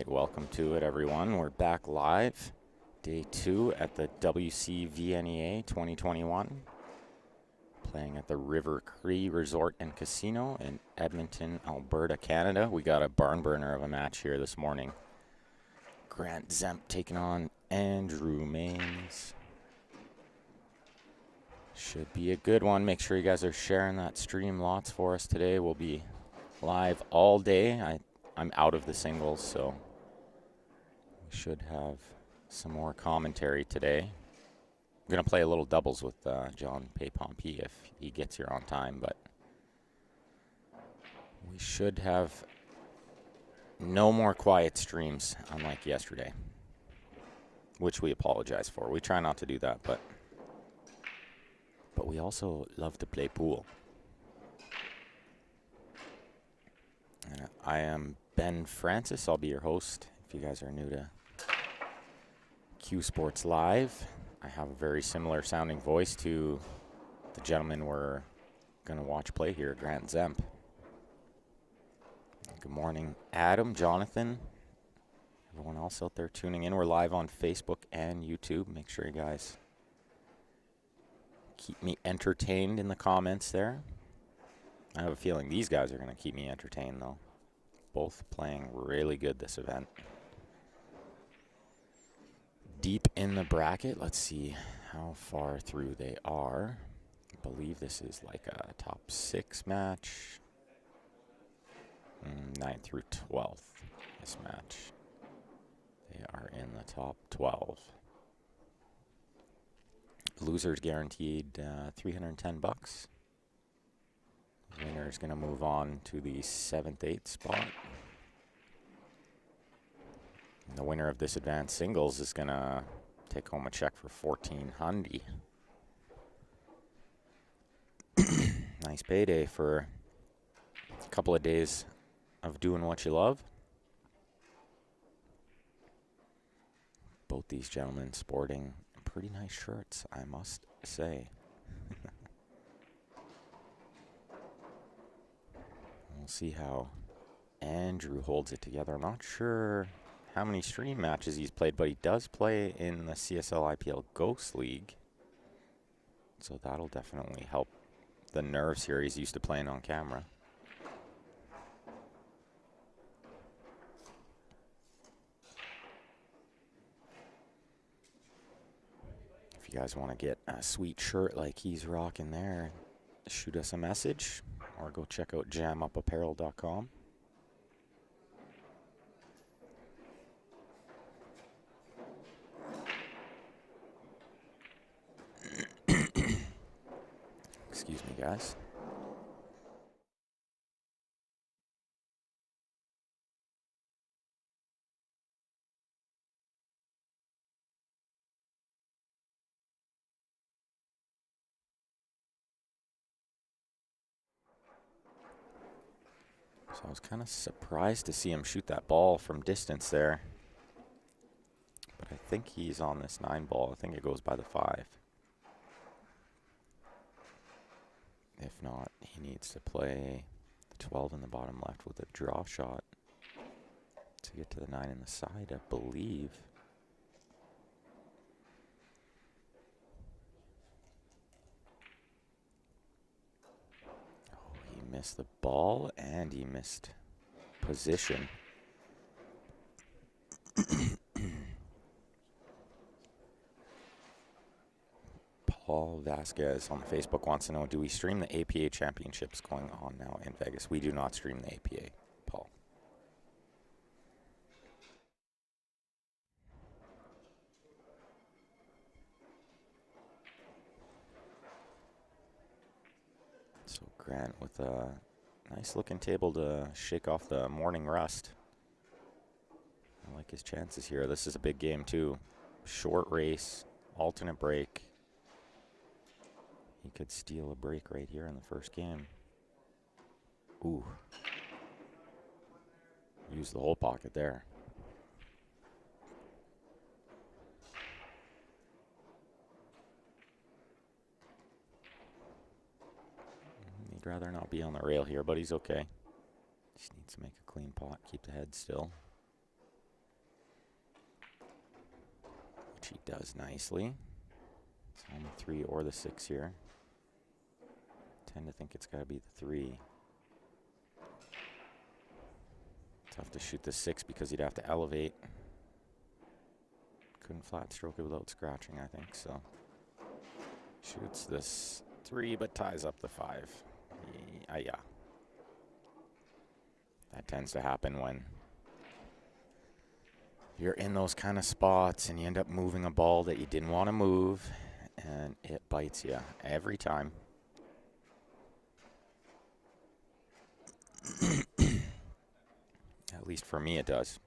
right, welcome to it, everyone. We're back live, day 2 at the WCVNEA 2021, playing at the River Cree Resort and Casino in Edmonton, Alberta, Canada. We got a barn burner of a match here this morning. Grant Zemp taking on Andrew Mains. Should be a good one. Make sure you guys are sharing that stream lots for us today. We'll be live all day. I'm out of the singles, so we should have some more commentary today. I'm going to play a little doubles with John Pay-Pompey if he gets here on time, but we should have no more quiet streams, unlike yesterday, which we apologize for. We try not to do that, but we also love to play pool. I am Ben Francis. I'll be your host if you guys are new to Q Sports Live. I have a very similar sounding voice to the gentleman we're going to watch play here, Grant Zemp. Good morning, Adam, Jonathan, everyone else out there tuning in. We're live on Facebook and YouTube. Make sure you guys keep me entertained in the comments there. I have a feeling these guys are going to keep me entertained, though. Both playing really good this event. Deep in the bracket. Let's see how far through they are. I believe this is like a top 6 match. 9th through 12th, this match. They are in the top 12. Losers guaranteed $310. Winner is going to move on to the 7th, 8th spot. And the winner of this advanced singles is going to take home a check for $1,400. Nice payday for a couple of days of doing what you love. Both these gentlemen sporting pretty nice shirts, I must say. We'll see how Andrew holds it together. I'm not sure how many stream matches he's played, but he does play in the CSL IPL Ghost League. So that'll definitely help the nerves here. He's used to playing on camera. If you guys want to get a sweet shirt like he's rocking there, shoot us a message or go check out jamupapparel.com. Excuse me, guys. So I was kind of surprised to see him shoot that ball from distance there. But I think he's on this 9 ball. I think it goes by the 5. If not, he needs to play the 12 in the bottom left with a draw shot to get to the 9 in the side, I believe. Oh, he missed the ball and he missed position. Paul Vasquez on Facebook wants to know, do we stream the APA championships going on now in Vegas? We do not stream the APA, Paul. So Grant with a nice looking table to shake off the morning rust. I like his chances here. This is a big game too. Short race, alternate break. He could steal a break right here in the first game. Ooh. Use the whole pocket there. He'd rather not be on the rail here, but he's okay. Just needs to make a clean pot, keep the head still. which he does nicely. It's on the 3 or the 6 here. Tend to think it's got to be the 3. Tough to shoot the 6 because he'd have to elevate. Couldn't flat stroke it without scratching, I think, so. Shoots this 3, but ties up the 5. Yeah. That tends to happen when you're in those kind of spots and you end up moving a ball that you didn't want to move, and it bites you every time. At least for me it does.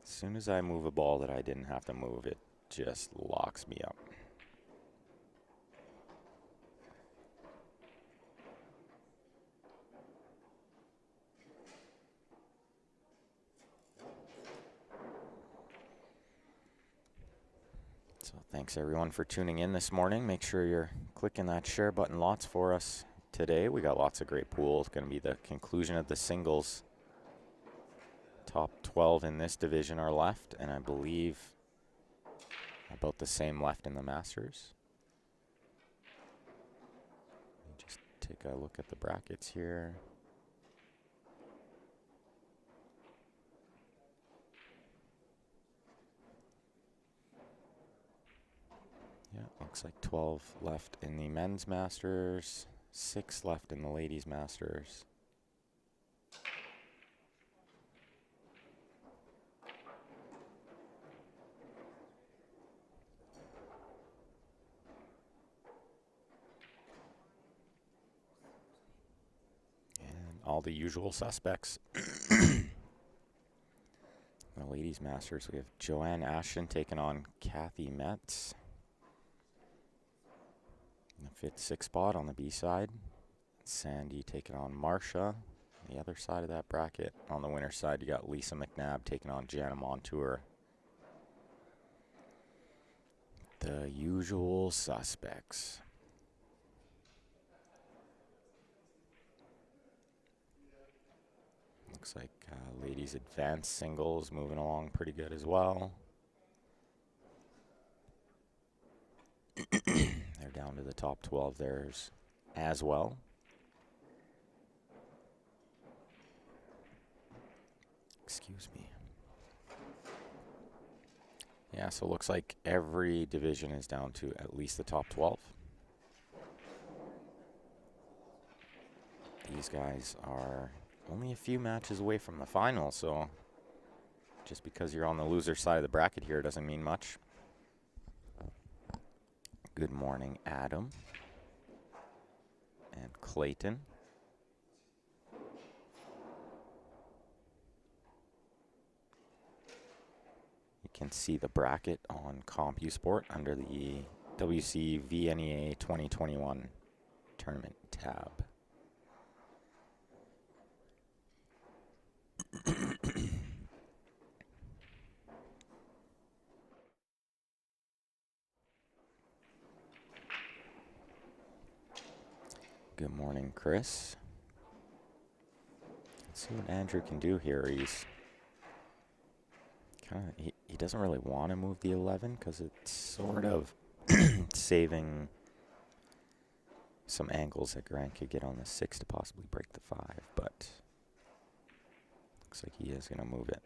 As soon as I move a ball that I didn't have to move, it just locks me up. So thanks everyone for tuning in this morning. Make sure you're clicking that share button lots for us today. We got lots of great pools. Going to be the conclusion of the singles. Top 12 in this division are left, and I believe about the same left in the Masters. Let me just take a look at the brackets here. Yeah, looks like 12 left in the men's Masters, 6 left in the ladies' Masters. And all the usual suspects. The ladies' Masters, we have Joanne Ashton taking on Kathy Metz. In the 5th, 6th spot on the B side. Sandy taking on Marsha. The other side of that bracket, on the winner's side, you got Lisa McNabb taking on Jana Montour. The usual suspects. Looks like ladies advanced singles moving along pretty good as well. They're down to the top 12 there as well. Excuse me. Yeah, so it looks like every division is down to at least the top 12. These guys are only a few matches away from the final, so just because you're on the loser side of the bracket here doesn't mean much. Good morning, Adam and Clayton. You can see the bracket on CompuSport under the WCVNEA 2021 tournament tab. Good morning, Chris. Let's see what Andrew can do here. He's kind of, he doesn't really want to move the 11 because it's sort of saving some angles that Grant could get on the 6 to possibly break the 5, but looks like he is going to move it.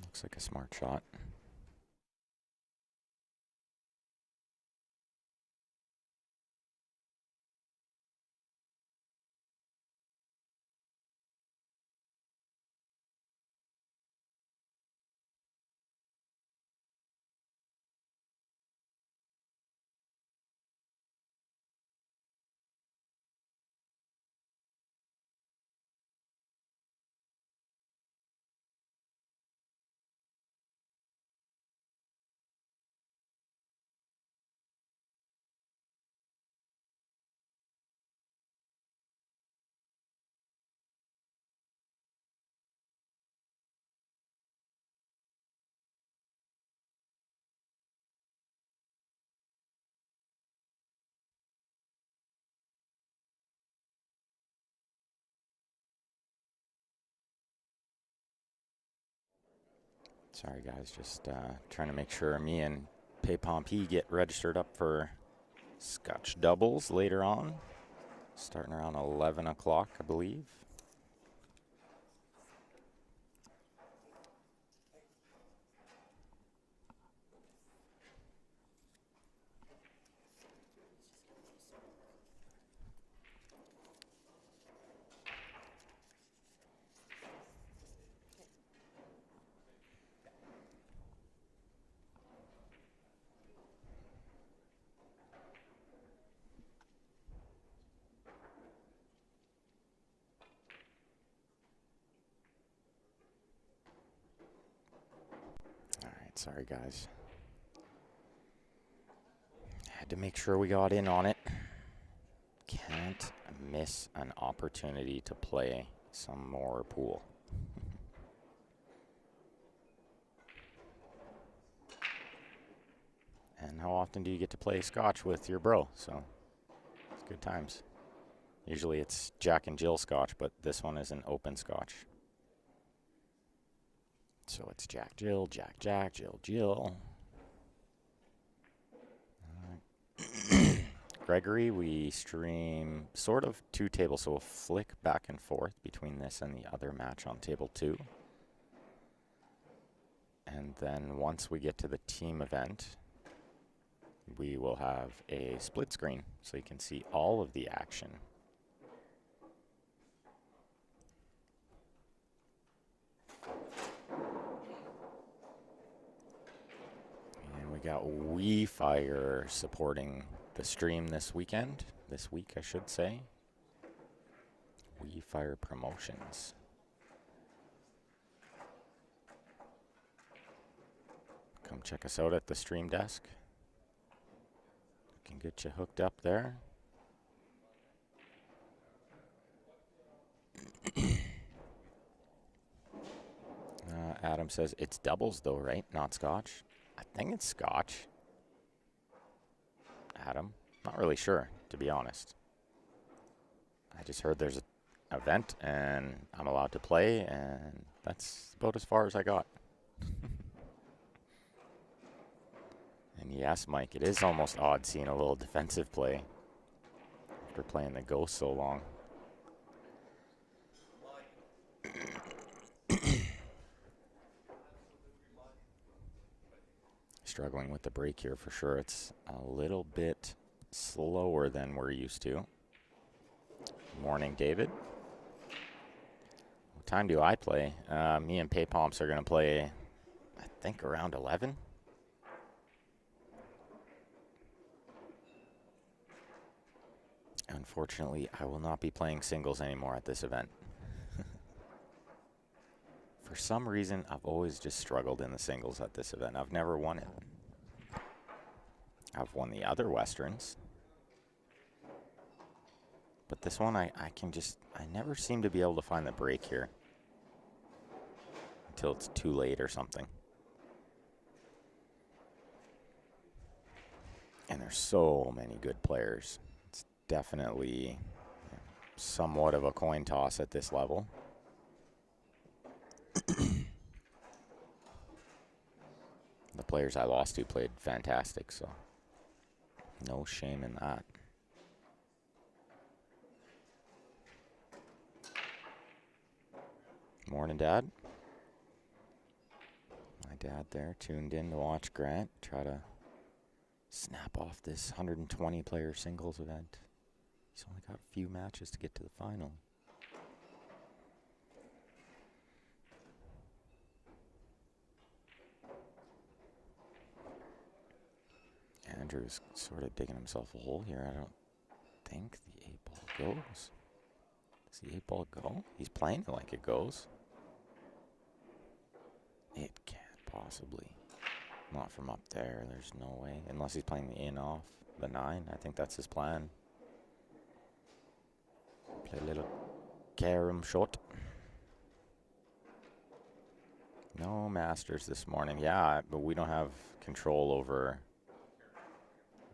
Looks like a smart shot. Sorry, guys. Just trying to make sure me and Pay Pompey get registered up for Scotch doubles later on. Starting around 11 o'clock, I believe. Sorry, guys. Had to make sure we got in on it. Can't miss an opportunity to play some more pool. And how often do you get to play Scotch with your bro? So it's good times. Usually it's Jack and Jill Scotch, but this one is an open Scotch. So it's Jack, Jill, Jack, Jack, Jill, Jill. Gregory, we stream sort of 2 tables, so we'll flick back and forth between this and the other match on table 2. And then once we get to the team event, we will have a split screen, so you can see all of the action. Got WeFire supporting the stream this week, I should say. WeFire Promotions. Come check us out at the stream desk. We can get you hooked up there. Adam says it's doubles though, right? Not Scotch. I think it's Scotch. Adam, not really sure, to be honest. I just heard there's an event and I'm allowed to play, and that's about as far as I got. And yes, Mike, it is almost odd seeing a little defensive play after playing the Ghost so long. Struggling with the break here for sure. It's a little bit slower than we're used to. Morning, David. What time do I play? Me and Pay Pomps are going to play, I think, around 11. Unfortunately, I will not be playing singles anymore at this event. For some reason, I've always just struggled in the singles at this event. I've never won it. I've won the other Westerns. But this one, I never seem to be able to find the break here. Until it's too late or something. And there's so many good players. It's definitely somewhat of a coin toss at this level. The players I lost to played fantastic, so no shame in that. Morning, Dad. My dad there tuned in to watch Grant try to snap off this 120 player singles event. He's only got a few matches to get to the final. Andrew's sort of digging himself a hole here. I don't think the 8-ball goes. Does the 8-ball go? He's playing it like it goes. It can't possibly. Not from up there. There's no way. Unless he's playing the in off the 9. I think that's his plan. Play a little carom shot. No masters this morning. Yeah, but we don't have control over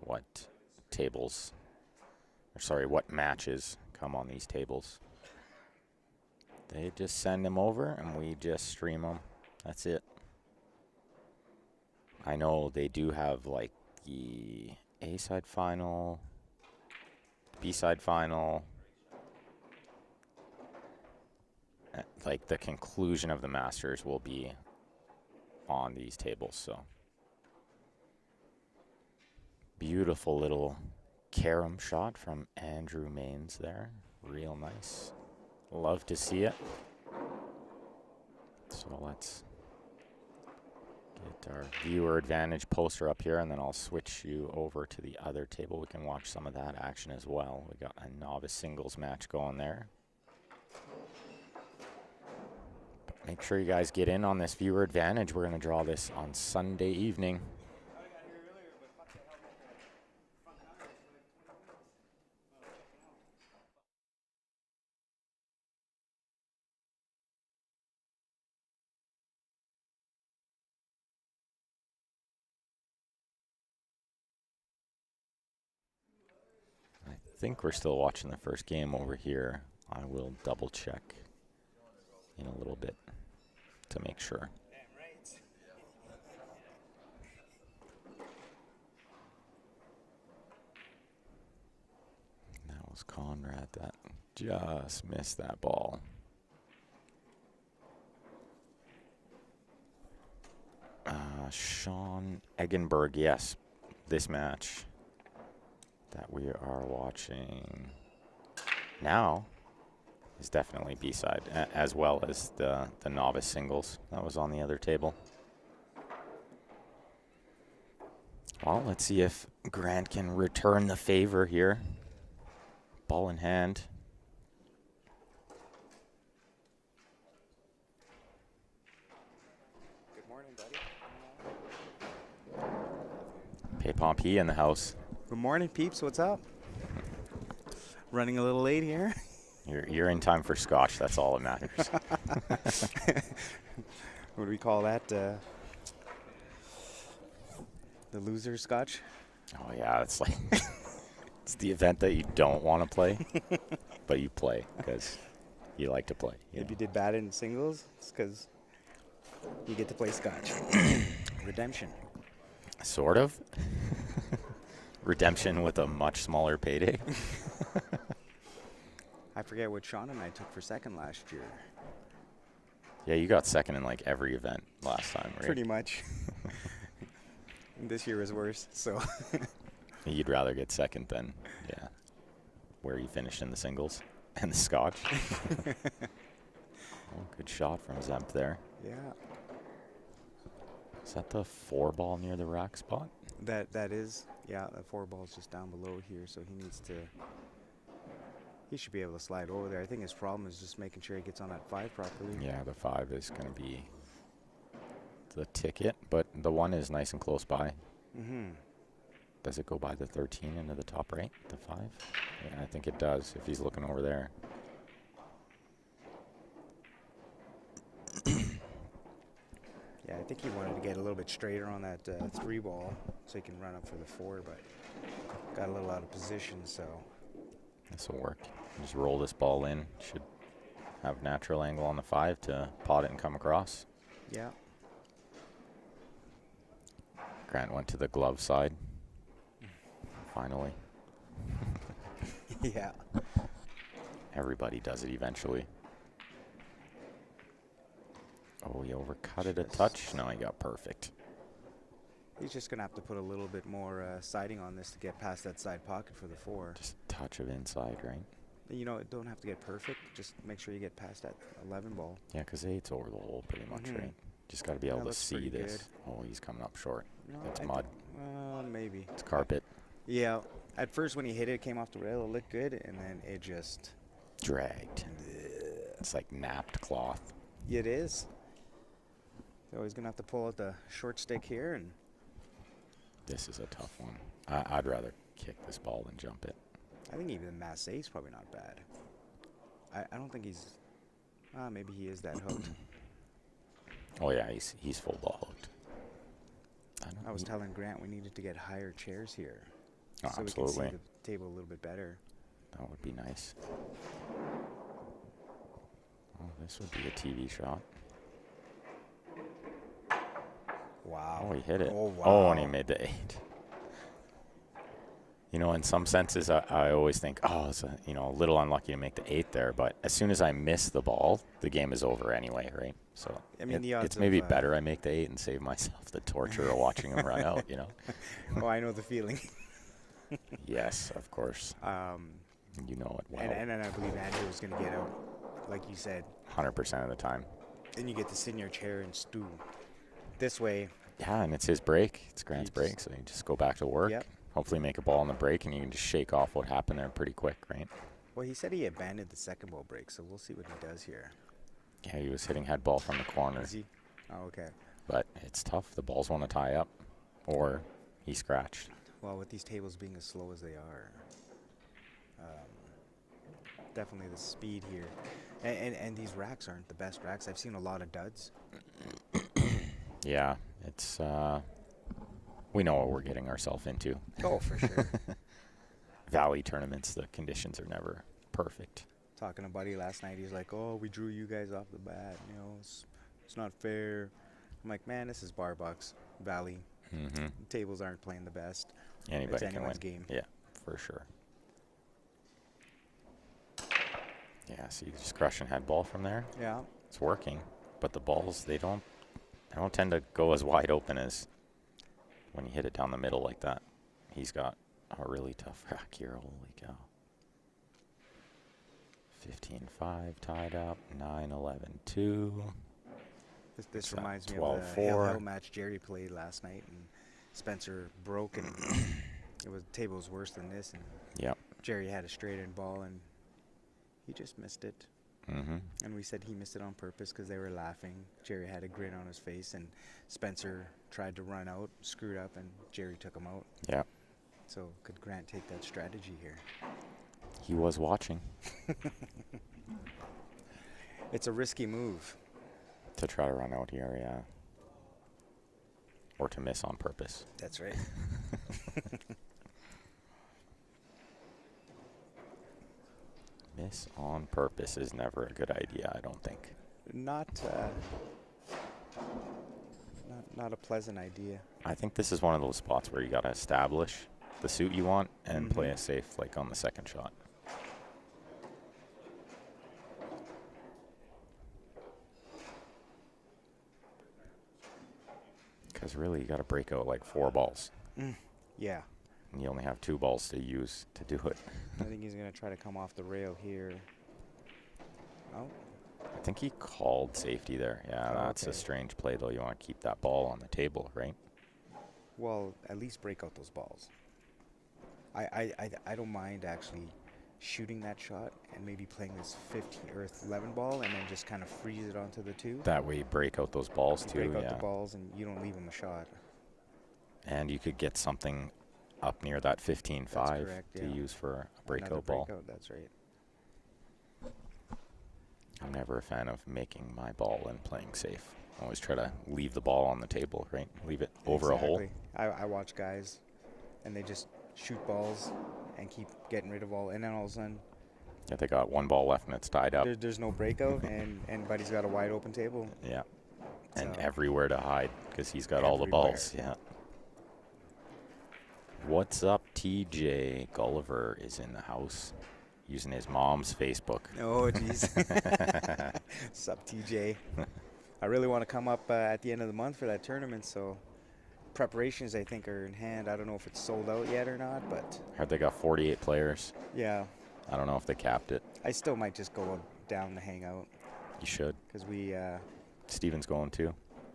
what tables, or sorry, what matches come on these tables. They just send them over and we just stream them. That's it. I know they do have like the A-side final, B-side final, like the conclusion of the Masters will be on these tables. So beautiful little carom shot from Andrew Maines there. Real nice. Love to see it. So let's get our viewer advantage poster up here, and then I'll switch you over to the other table. We can watch some of that action as well. We got a novice singles match going there. But make sure you guys get in on this viewer advantage. We're going to draw this on Sunday evening. I think we're still watching the first game over here. I will double check in a little bit to make sure. That was Conrad that just missed that ball. Sean Eggenberg, yes, this match that we are watching now is definitely B-side, as well as the novice singles that was on the other table. Well, let's see if Grant can return the favor here. Ball in hand. Good morning, buddy. Pay Pompey in the house. Good morning, peeps. What's up? Running a little late here. You're in time for Scotch. That's all that matters. What do we call that? The loser Scotch? Oh yeah, it's like it's the event that you don't want to play, but you play because you like to play. If you did bad in singles, it's because you get to play Scotch. Redemption. Sort of. Redemption with a much smaller payday. I forget what Sean and I took for second last year. Yeah, you got second in like every event last time, right? Pretty much. This year is worse, so. You'd rather get second than, yeah, where you finished in the singles and the Scotch. Oh, good shot from Zemp there. Yeah. Is that the 4-ball near the rack spot? That is, yeah, the 4 ball's just down below here, so he should be able to slide over there. I think his problem is just making sure he gets on that 5 properly. Yeah, the 5 is going to be the ticket, but the 1 is nice and close by. Mm-hmm. Does it go by the 13 into the top right, the 5? Yeah, I think it does if he's looking over there. Yeah, I think he wanted to get a little bit straighter on that 3 ball so he can run up for the 4, but got a little out of position, so. This will work. Just roll this ball in. Should have natural angle on the 5 to pot it and come across. Yeah. Grant went to the glove side. Finally. Yeah. Everybody does it eventually. Oh, he overcut it a touch. No, he got perfect. He's just going to have to put a little bit more siding on this to get past that side pocket for the 4. Just a touch of inside, right? You know, it don't have to get perfect. Just make sure you get past that 11 ball. Yeah, because 8's over the hole pretty much, right? Just got to be able to see this. Good. Oh, he's coming up short. No, It's mud. Maybe. It's carpet. Yeah. At first, when he hit it, it came off the rail. It looked good, and then it just Dragged. It's like napped cloth. It is. So he's going to have to pull out the short stick here. And This is a tough one. I'd rather kick this ball than jump it. I think even Mass A's probably not bad. I don't think he's. Maybe he is that hooked. Oh yeah, he's full ball hooked. I was telling Grant we needed to get higher chairs here. Oh, so absolutely. we can see the table a little bit better. That would be nice. Oh, this would be a TV shot. Wow. Oh, he hit it. Oh, wow. Oh, and he made the 8. You know, in some senses, I always think, oh, it's a little unlucky to make the 8 there. But as soon as I miss the ball, the game is over anyway, right? So I mean, the odds it's maybe of, better I make the 8 and save myself the torture of watching him run out, you know? Oh, I know the feeling. Yes, of course. You know it well. And I believe Andrew was going to get out, like you said. 100% of the time. Then you get to sit in your chair and stew. This way. Yeah, and it's his break. It's Grant's break, so you just go back to work. Yep. Hopefully make a ball on the break, and you can just shake off what happened there pretty quick, right? Well, he said he abandoned the second ball break, so we'll see what he does here. Yeah, he was hitting head ball from the corner. Is he? Oh, okay. But it's tough. The balls want to tie up, or he scratched. Well, with these tables being as slow as they are, definitely the speed here. And these racks aren't the best racks. I've seen a lot of duds. Yeah, it's we know what we're getting ourselves into. Oh, for sure. Valley tournaments, the conditions are never perfect. Talking to Buddy last night, he's like, "Oh, we drew you guys off the bat. You know, it's not fair." I'm like, "Man, this is Barbucks Valley. Mm-hmm. Tables aren't playing the best. Anybody It's can win. anyone's game." Yeah, for sure. Yeah, so you're just crushing head ball from there. Yeah. It's working, but the balls they don't tend to go as wide open as when you hit it down the middle like that. He's got a really tough rack here. Holy cow. 15-5 tied up. 9-11-2. This reminds me of 12-4. the Hill match Jerry played last night, and Spencer broke, and the table was worse than this, and Yep. Jerry had a straight in ball, and he just missed it. Mm-hmm. And we said he missed it on purpose because they were laughing. Jerry had a grin on his face, and Spencer tried to run out, screwed up, and Jerry took him out. Yeah. So could Grant take that strategy here? He was watching It's a risky move. to try to run out here, yeah. Or to miss on purpose. That's right. Miss on purpose is never a good idea, I don't think. Not a pleasant idea. I think this is one of those spots where you got to establish the suit you want and play it safe, like on the second shot. Because really, you got to break out like 4 balls. Yeah. And you only have 2 balls to use to do it. I think he's going to try to come off the rail here. Oh. I think he called safety there. Yeah, Oh, that's okay. a strange play, though. You want to keep that ball on the table, right? Well, at least break out those balls. I don't mind actually shooting that shot and maybe playing this 15 or 11 ball and then just kind of freeze it onto the 2. That way you break out those balls, You too. break out Yeah. the balls and you don't leave them a shot. And you could get something up near that 15-5 That's correct, to yeah. use for a Another breakout ball. breakout, that's right. I'm never a fan of making my ball and playing safe. I always try to leave the ball on the table, right? Leave it over a hole. I watch guys and they just shoot balls and keep getting rid of all, and then all of a sudden Yeah, they got 1 ball left and it's tied up. there's no breakout and Buddy's got a wide open table. Yeah. And So- everywhere to hide because he's got all the balls. Yeah. What's up, TJ? Gulliver is in the house using his mom's Facebook. Oh, jeez. Sup, TJ? I really want to come up at the end of the month for that tournament, so preparations, I think, are in hand. I don't know if it's sold out yet or not, but Heard they got 48 players. yeah, I don't know if they capped it. I still might just go down to hang out You should. because we Steven's going too.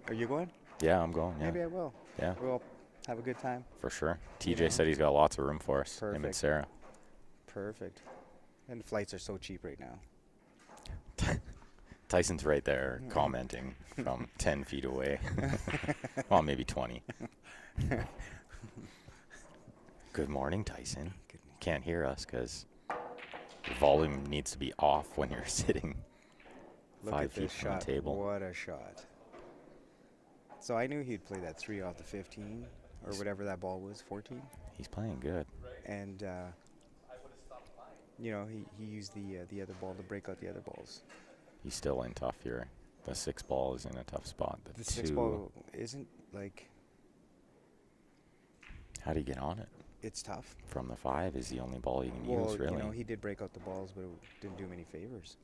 are you going? Yeah, I'm going. Yeah. Maybe I will. Yeah, We'll have a good time. for sure. You TJ know. said he's got lots of room for us. Him and Perfect. Sarah. Perfect. And the flights are so cheap right now. Tyson's right there commenting from 10 feet away. Well, maybe 20. Good morning, Tyson. Good morning. Can't hear us because the volume needs to be off when you're sitting Look 5 at feet this from shot. the table. What a shot. So I knew he'd play that 3 off the 15 or whatever that ball was, 14. He's playing good. And, you know, he used the other ball to break out the other balls. He's still in tough here. The 6 ball is in a tough spot. The 6 ball isn't like. How do you get on it? It's tough. From the 5 is the only ball you can use, really. You know, he did break out the balls, but it didn't do him any favors.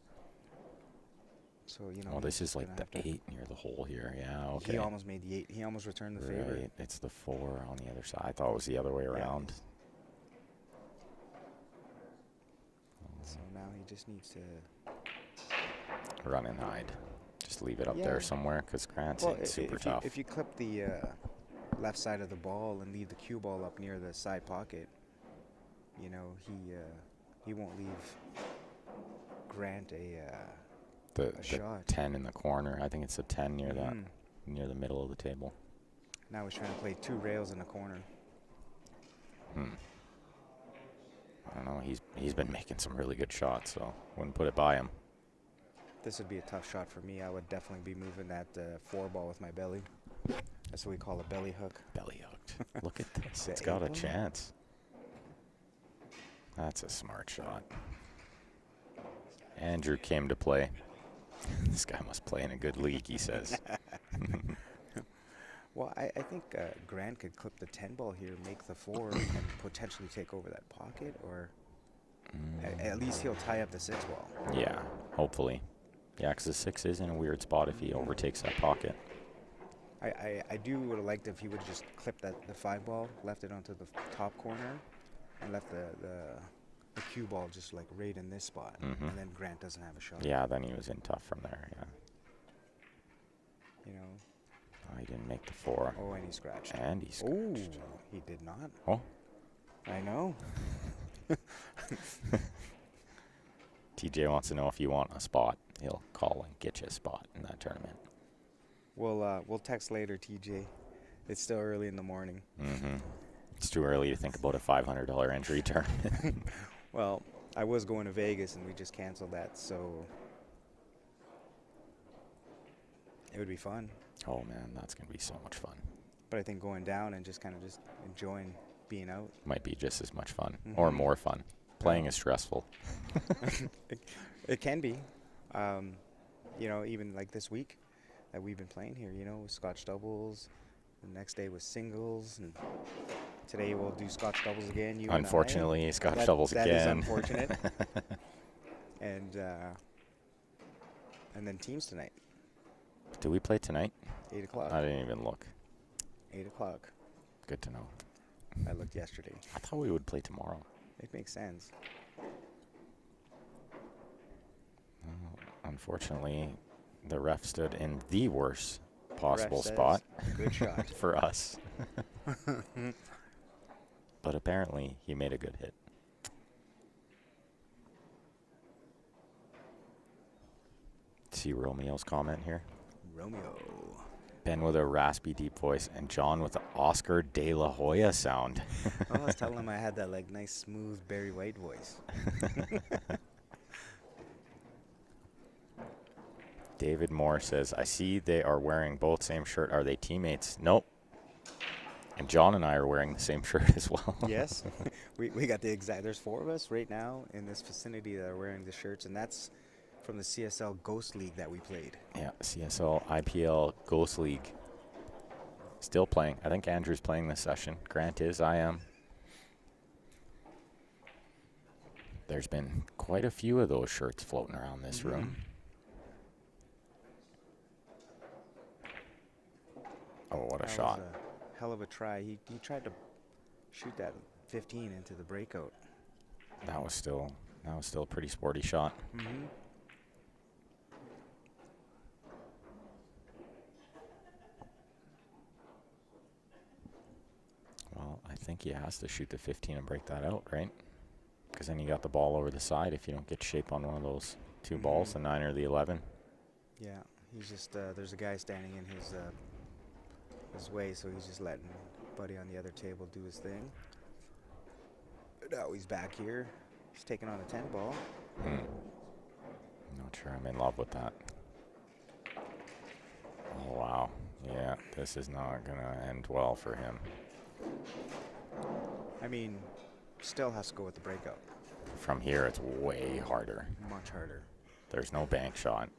So, you know. Oh, this is like the 8 near the hole here. Yeah, okay. He almost made the 8. He almost returned the favor. Right, it's the 4 on the other side. I thought it was the other way around. So now he just needs to run and hide. Just leave it up there somewhere, because Grant's super tough. If you clip the left side of the ball and leave the cue ball up near the side pocket, you know, he won't leave Grant a shot. 10 in the corner. I think it's a 10 near that, near the middle of the table. Now he's trying to play 2 rails in the corner. I don't know. He's been making some really good shots, so wouldn't put it by him. This would be a tough shot for me. I would definitely be moving that 4 ball with my belly. That's what we call a belly hook. Belly hooked. Look at this. It's got a chance. That's a smart shot. Andrew came to play. This guy must play in a good league, he says. Well, I think Grant could clip the 10 ball here, make the 4, and potentially take over that pocket, or at least he'll tie up the 6 ball. Yeah, hopefully. Yeah, because the 6 is in a weird spot if he overtakes that pocket. I do would have liked if he would just clip the 5 ball, left it onto the top corner, and left the cue ball just like right in this spot, and then Grant doesn't have a shot. Yeah, then he was in tough from there. Yeah. You know. Oh, he didn't make the 4. Oh, and he scratched. And he scratched. Oh, he did not. Oh. I know. TJ wants to know if you want a spot. He'll call and get you a spot in that tournament. We'll text later, TJ. It's still early in the morning. It's too early to think about a $500 entry tournament. Well, I was going to Vegas, and we just canceled that, so it would be fun. Oh, man, that's going to be so much fun. But I think going down and just kind of just enjoying being out might be just as much fun or more fun. Playing is stressful. It can be. You know, even like this week that we've been playing here, you know, with Scotch doubles. The next day was singles, and today we'll do Scotch doubles again. Unfortunately, Scotch doubles again. That is unfortunate. And then teams tonight. Do we play tonight? 8 o'clock. I didn't even look. 8 o'clock. Good to know. I looked yesterday. I thought we would play tomorrow. It makes sense. Unfortunately, the ref stood in the worst possible spot. Good shot. For us. But apparently, he made a good hit. See Romeo's comment here. Romeo. Ben with a raspy, deep voice, and John with the Oscar De La Hoya sound. I was telling him I had that like nice, smooth Barry White voice. David Moore says, I see they are wearing both same shirt. Are they teammates? Nope. And John and I are wearing the same shirt as well. Yes. We got the exact, there's 4 of us right now in this vicinity that are wearing the shirts, and that's from the CSL Ghost League that we played. Yeah, CSL IPL Ghost League. Still playing. I think Andrew's playing this session. Grant is, I am. There's been quite a few of those shirts floating around this room. Oh, what a shot. That was a hell of a try. He tried to shoot that 15 into the breakout. That was still a pretty sporty shot. Well, I think he has to shoot the 15 and break that out, right? Because then you got the ball over the side if you don't get shape on one of those 2 balls, the 9 or the 11. Yeah, he's just there's a guy standing in his way, so he's just letting Buddy on the other table do his thing. Now he's back here. He's taking on a 10 ball. Not sure I'm in love with that. Oh, wow. Yeah, this is not going to end well for him. I mean, still has to go with the breakout. From here, it's way harder. Much harder. There's no bank shot.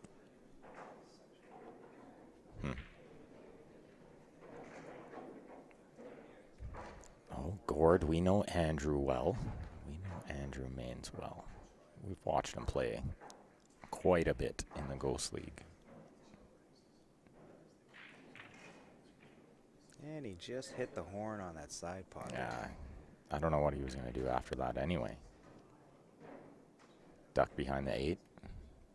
Gord, we know Andrew well. We know Andrew Maines well. We've watched him play quite a bit in the Ghost League. And he just hit the horn on that side pocket. Yeah, I don't know what he was going to do after that anyway. Duck behind the 8,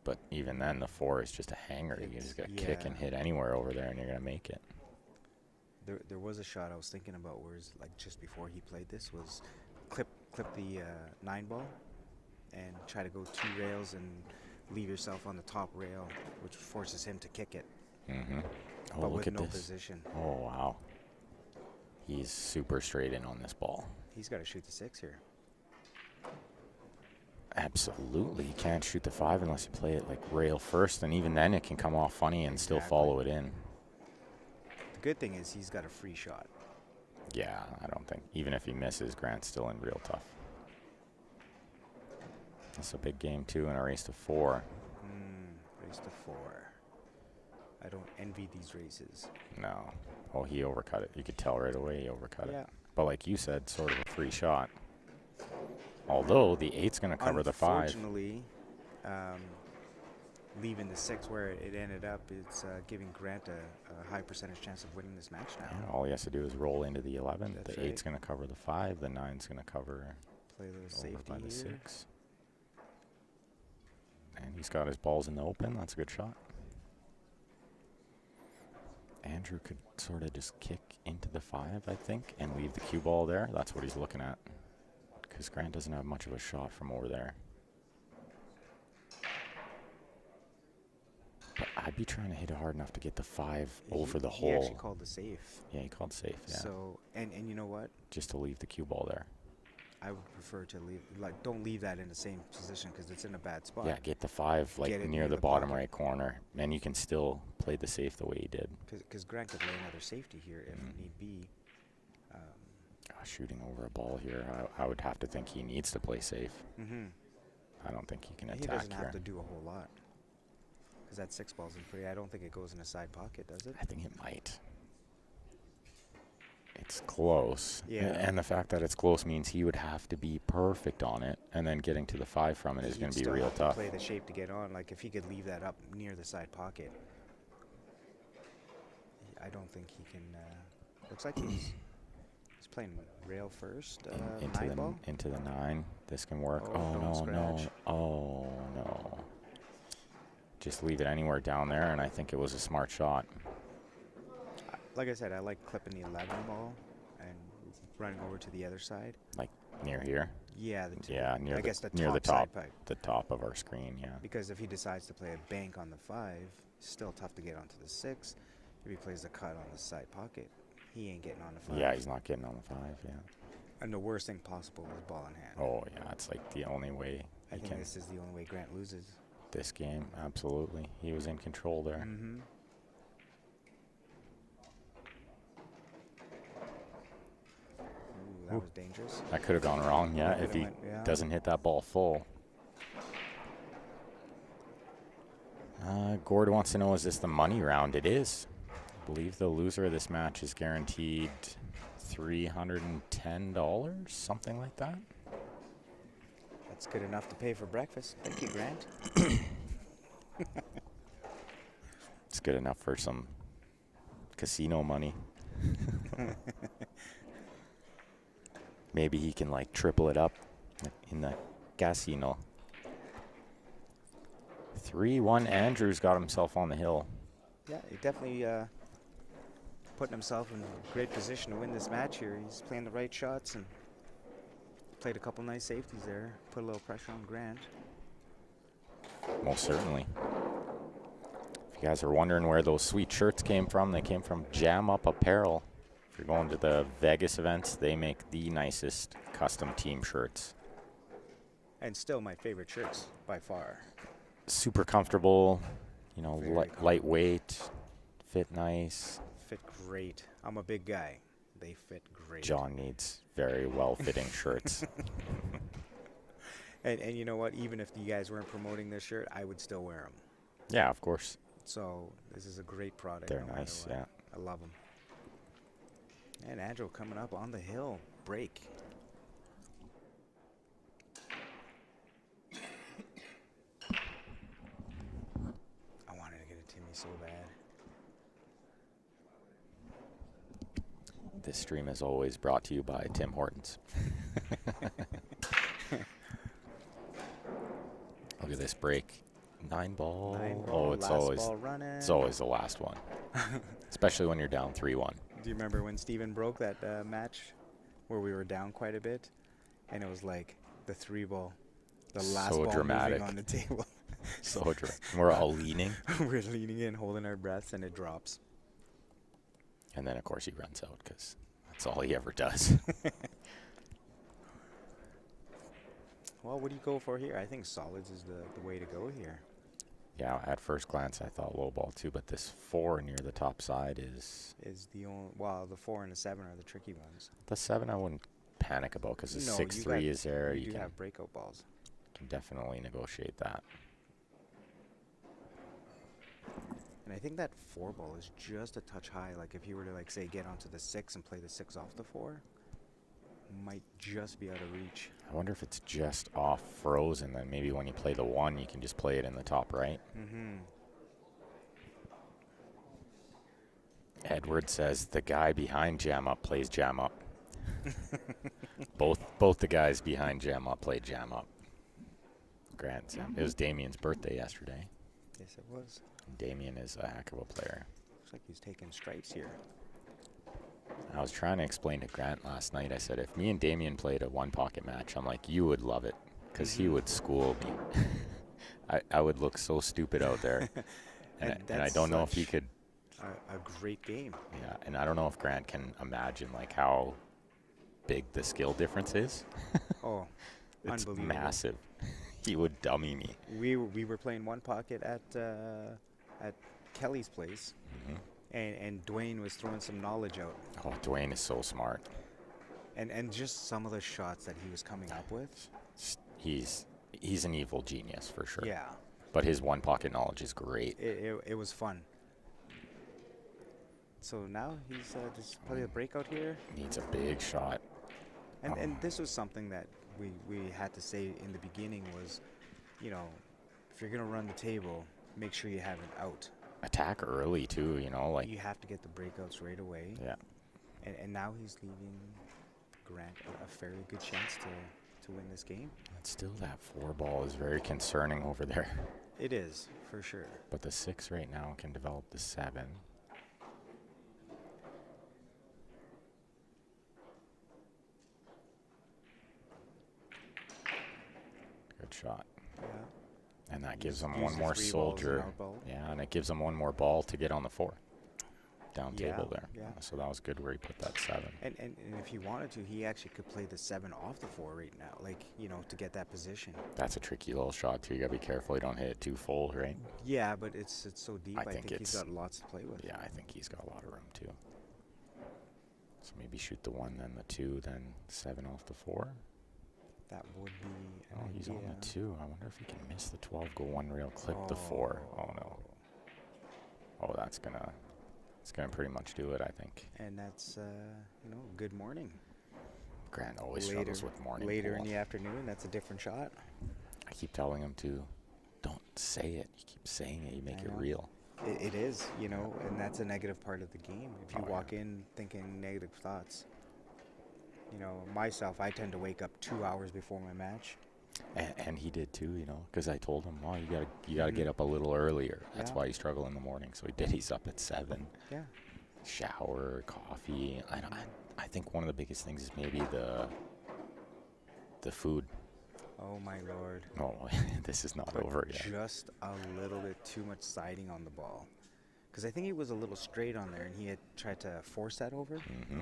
but even then the 4 is just a hanger. You just got to kick and hit anywhere over there and you're going to make it. There was a shot I was thinking about where it's like just before he played this was clip the 9 ball and try to go 2 rails and leave yourself on the top rail, which forces him to kick it. Mm-hmm. Oh, but look with at no this. position. Oh, wow. He's super straight in on this ball. He's got to shoot the 6 here. Absolutely. You can't shoot the 5 unless you play it like rail first, and even then it can come off funny and still follow it in. The good thing is he's got a free shot. Yeah, I don't think. Even if he misses, Grant's still in real tough. That's a big game, too, in a race to 4. Race to 4. I don't envy these races. No. Oh, he overcut it. You could tell right away he overcut Yeah. it. But like you said, sort of a free shot. Although the 8's going to cover the 5. Unfortunately, leaving the 6 where it ended up, it's giving Grant a high percentage chance of winning this match now. Yeah, all he has to do is roll into the 11. That's the right. 8's going to cover the 5. The 9's going to cover Play a little over safety by the here. 6. And he's got his balls in the open. That's a good shot. Andrew could sort of just kick into the 5, I think, and leave the cue ball there. That's what he's looking at, because Grant doesn't have much of a shot from over there. But I'd be trying to hit it hard enough to get the 5 over the hole. He actually called the safe. Yeah, he called safe, yeah. So, and you know what? Just to leave the cue ball there. I would prefer to leave, don't leave that in the same position because it's in a bad spot. Yeah, get the 5 like Get it near the bottom pocket. right corner, and you can still play the safe the way he did. Because Grant could lay another safety here if need be. Shooting over a ball here, I would have to think he needs to play safe. I don't think he can He attack doesn't here. have to do a whole lot. Because that 6 ball's in pretty. I don't think it goes in a side pocket, does it? I think it might. It's close. Yeah. And the fact that it's close means he would have to be perfect on it, and then getting to the 5 from it is going to be He'd still real have to tough. play the shape to get on. Like if he could leave that up near the side pocket, I don't think he can. Looks like he's playing rail first. Into 9 ball. Into the 9. This can work. Oh, don't no, scratch. no. Oh, no. Just leave it anywhere down there, and I think it was a smart shot. Like I said, I like clipping the 11 ball and running over to the other side. Like near here? Yeah. Yeah, near I the, guess the near top the top, side pipe. the top of our screen, yeah. Because if he decides to play a bank on the 5, it's still tough to get onto the 6. If he plays a cut on the side pocket, he ain't getting on the 5. Yeah, he's not getting on the 5, yeah. And the worst thing possible is ball in hand. Oh, yeah, it's like the only way I he think can. this is the only way Grant loses. This game, absolutely. He was in control there. Mm-hmm. That was dangerous. That could have gone wrong, yeah, That if he coulda went, yeah. doesn't hit that ball full. Gord wants to know, is this the money round? It is. I believe the loser of this match is guaranteed $310, something like that. That's good enough to pay for breakfast. Thank you, Grant. It's good enough for some casino money. Maybe he can like triple it up in the casino. 3-1 Andrews got himself on the hill. Yeah, he definitely putting himself in a great position to win this match here. He's playing the right shots and played a couple nice safeties there. Put a little pressure on Grant. Most certainly. If you guys are wondering where those sweet shirts came from, they came from Jam Up Apparel. If you're going to the Vegas events, they make the nicest custom team shirts. And still my favorite shirts by far. Super comfortable, you know, Very lightweight, fit nice. Fit great. I'm a big guy. They fit great. John needs very well-fitting shirts. And you know what? Even if you guys weren't promoting this shirt, I would still wear them. Yeah, of course. So this is a great product. They're no matter nice, what. yeah. I love them. And Andrew coming up on the hill. Break. This stream is always brought to you by Tim Hortons. Look at this break. 9 ball. 9 Oh, ball, it's last always ball running. it's always the last one. Especially when you're down 3-1. Do you remember when Steven broke that match where we were down quite a bit? And it was like the 3 ball. The last So ball dramatic. moving on the table. So dramatic. We're all leaning. We're leaning in, holding our breaths, and it drops. And then, of course, he runs out because that's all he ever does. Well, what do you go for here? I think solids is the way to go here. Yeah, at first glance, I thought low ball too, but this 4 near the top side is the only, well, the 4 and the 7 are the tricky ones. the 7. I wouldn't panic about because the No, 6-3 is there. You You do can, have breakout balls. can definitely negotiate that. And I think that 4 ball is just a touch high. Like if you were to, like, say, get onto the 6 and play the 6 off the 4, might just be out of reach. I wonder if it's just off frozen. Then maybe when you play the 1, you can just play it in the top right. Mm-hmm. Edward says the guy behind Jam Up plays Jam Up. Both the guys behind Jam Up play Jam Up. Grant, it was Damien's birthday yesterday. Yes, it was. Damien is a heck of a player. Looks like he's taking stripes here. I was trying to explain to Grant last night. I said, if me and Damien played a 1-pocket match, I'm like, you would love it because he would school me. I would look so stupid out there. and I don't know if he could. A great game. Yeah, and I don't know if Grant can imagine like how big the skill difference is. Oh, It's unbelievable. massive. He would dummy me. We were playing 1 pocket at Kelly's place, and Dwayne was throwing some knowledge out, Oh, Dwayne is so smart. and just some of the shots that he was coming up with. He's an evil genius for sure. Yeah, But his 1-pocket knowledge is great. it was fun. So now he's just probably a breakout here, Needs a big shot. and this was something that we had to say in the beginning was, you know, if you're gonna run the table, make sure you have an out. Attack early too, like You have to get the breakouts right away. yeah. And now he's leaving Grant a fairly good chance to win this game. But still, that 4 ball is very concerning over there. It is, for sure. But the 6 right now can develop the 7. Good shot. Yeah. And that gives them Use one the more 3 balls and soldier. out ball. Yeah, and it gives them one more ball to get on the 4. Down Yeah, table there. yeah. So that was good where he put that 7. And if he wanted to, he actually could play the 7 off the 4 right now, like, to get that position. That's a tricky little shot too. You gotta be careful you don't hit it too full, right? Yeah, but it's so deep. I I think think he's it's- got lots to play with. Yeah, I think he's got a lot of room too. So maybe shoot the 1, then the 2, then 7 off the 4. That would be an Oh, he's idea. on the 2. I wonder if he can miss the 12, go 1 rail, clip the 4. Oh no. Oh, it's gonna pretty much do it, I think. And that's, good morning. Grant always struggles with morning Later pool. in the afternoon, that's a different shot. I keep telling him to, don't say it. You keep saying it, you make I it know. real. It is, and that's a negative part of the game. If you Oh, walk yeah. in thinking negative thoughts. Myself, I tend to wake up 2 hours before my match. And he did too, because I told him, well, you gotta get up a little earlier. That's Yeah. why you struggle in the morning. So he did. He's up at 7. Yeah. Shower, coffee. I think one of the biggest things is maybe the food. Oh my lord. Oh, this is not Put over yet. just a little bit too much siding on the ball. Because I think he was a little straight on there, and he had tried to force that over. Hmm.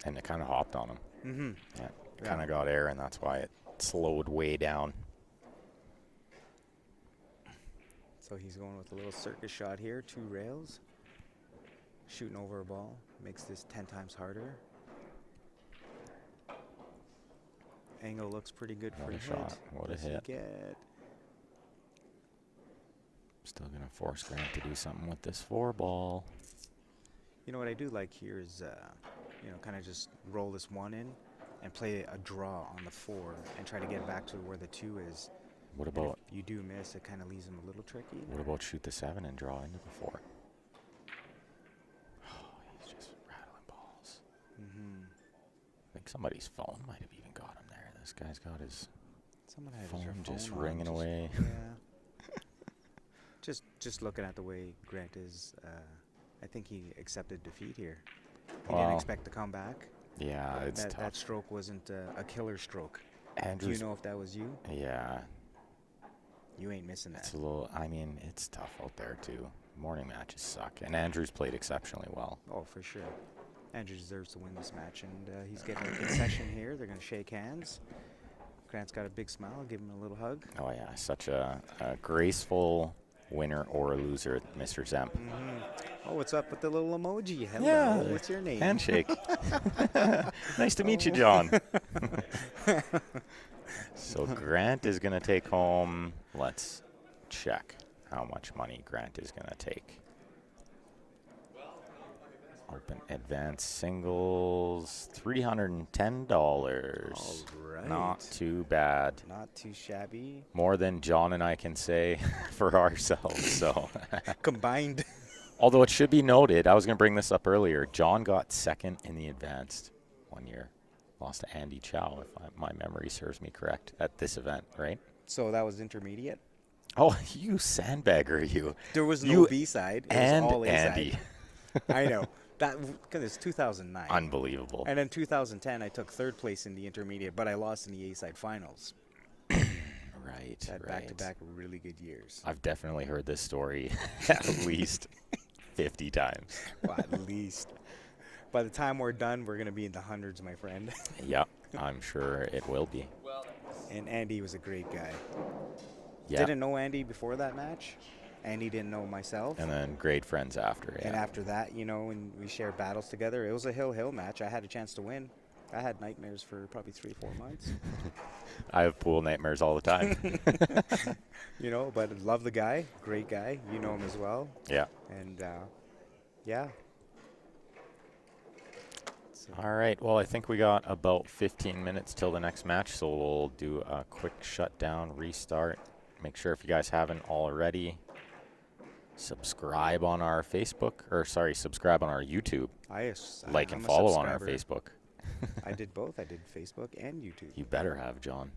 And it kind of hopped on him. Mm-hmm. Yeah, Yeah. kind of got air, and that's why it slowed way down. So he's going with a little circus shot here, 2 rails. Shooting over a ball makes this 10 times harder. Angle looks pretty good What for a hit. shot. What a Does he hit. get? Still gonna force Grant to do something with this 4 ball. You know what I do like here is, kind of just roll this 1 in and play a draw on the 4 and try to get back to where the 2 is. What And about if you do miss, it kind of leaves him a little tricky. shoot the 7 and draw into the 4? Oh, he's just rattling balls. somebody's phone might have even got him there. This guy's got his Someone had phone their just phone on, ringing away. Yeah. just looking at the way Grant is, I think he accepted defeat here. He didn't Well, expect to come back. Yeah, it's That tough. stroke wasn't a killer stroke. Do Andrew's, you know if that was you? yeah, You ain't missing it's that. a little. I mean, it's tough out there too. Morning matches suck, and Andrew's played exceptionally well. Oh, for sure. Andrew deserves to win this match, and he's getting a concession here. They're going to shake hands. Grant's got a big smile. Give him a little hug. Oh yeah, such a graceful winner or a loser, Mr. Zemp. Oh, what's up with the little emoji? Hello. Yeah. What's your name? Handshake. Nice to meet you, John. So Grant is going to take home, let's check how much money Grant is going to take. Open advanced singles, $310. All right. Not too bad. Not too shabby. More than John and I can say for ourselves. So, Combined. although it should be noted, I was going to bring this up earlier. John got second in the advanced one year. Lost to Andy Chow, if my memory serves me correct, at this event, right? So that was intermediate. Oh, you sandbagger, you. There was no You B-side. It and was all A-side. Andy. I know. That because it's 2009. Unbelievable. And in 2010, I took third place in the intermediate, but I lost in the A-side finals. Right, Had right. back-to-back really good years. I've definitely heard this story at least 50 times. Well, at least. By the time we're done, we're going to be in the hundreds, my friend. Yeah, I'm sure it will be. And Andy was a great guy. Yeah. Didn't know Andy before that match. Andy didn't know myself. And then great friends after. Yeah. And after that, you know, when we shared battles together, it was a hill match. I had a chance to win. I had nightmares for probably 3-4 months. I have pool nightmares all the time. You know, but love the guy. Great guy. You know him as well. Yeah. And, yeah. So All right. Well, I think we got about 15 minutes till the next match, so we'll do a quick shutdown, restart. Make sure if you guys haven't already, subscribe on our Facebook, subscribe on our YouTube. Like and I'm a follow on our subscriber. Facebook. I did both. I did Facebook and YouTube. You better have, John.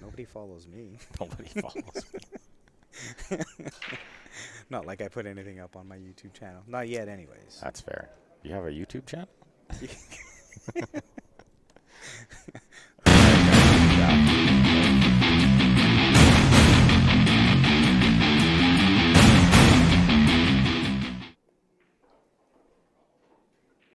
Nobody follows me. Nobody follows me. Not like I put anything up on my YouTube channel. Not yet, anyways. That's fair. You have a YouTube channel?